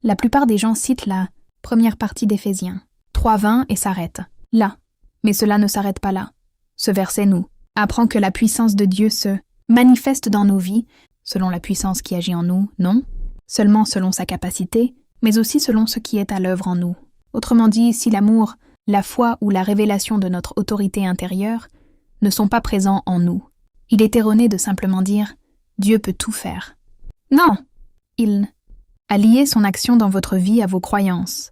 La plupart des gens citent la première partie d'Éphésiens 3:20 et s'arrêtent là. Mais cela ne s'arrête pas là. Ce verset nous apprend que la puissance de Dieu se manifeste dans nos vies, selon la puissance qui agit en nous, non seulement selon sa capacité, mais aussi selon ce qui est à l'œuvre en nous. Autrement dit, si l'amour, la foi ou la révélation de notre autorité intérieure ne sont pas présents en nous, il est erroné de simplement dire « Dieu peut tout faire ». Non! Il a lié son action dans votre vie à vos croyances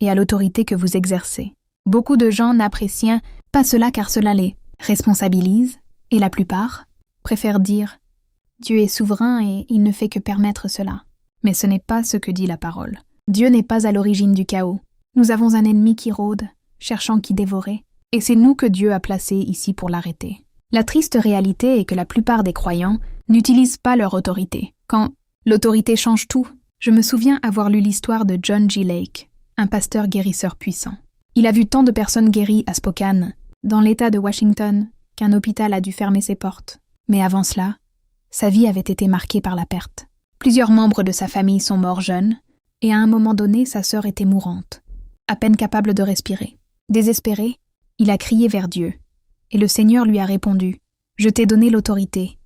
et à l'autorité que vous exercez. Beaucoup de gens n'apprécient pas cela car cela les responsabilise, et la plupart préfèrent dire « Dieu est souverain et il ne fait que permettre cela ». Mais ce n'est pas ce que dit la parole. Dieu n'est pas à l'origine du chaos. Nous avons un ennemi qui rôde, cherchant qui dévorer, et c'est nous que Dieu a placés ici pour l'arrêter. La triste réalité est que la plupart des croyants n'utilisent pas leur autorité. Quand l'autorité change tout, je me souviens avoir lu l'histoire de John G. Lake, un pasteur guérisseur puissant. Il a vu tant de personnes guéries à Spokane, dans l'État de Washington, qu'un hôpital a dû fermer ses portes. Mais avant cela, sa vie avait été marquée par la perte. Plusieurs membres de sa famille sont morts jeunes, et à un moment donné, sa sœur était mourante, à peine capable de respirer. Désespéré, il a crié vers Dieu, et le Seigneur lui a répondu « Je t'ai donné l'autorité.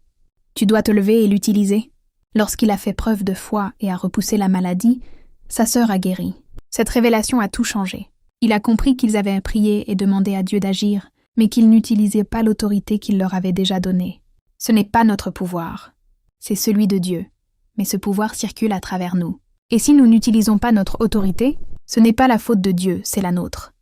Tu dois te lever et l'utiliser. » Lorsqu'il a fait preuve de foi et a repoussé la maladie, sa sœur a guéri. Cette révélation a tout changé. Il a compris qu'ils avaient prié et demandé à Dieu d'agir, mais qu'ils n'utilisaient pas l'autorité qu'il leur avait déjà donnée. Ce n'est pas notre pouvoir, c'est celui de Dieu, mais ce pouvoir circule à travers nous. Et si nous n'utilisons pas notre autorité, ce n'est pas la faute de Dieu, c'est la nôtre.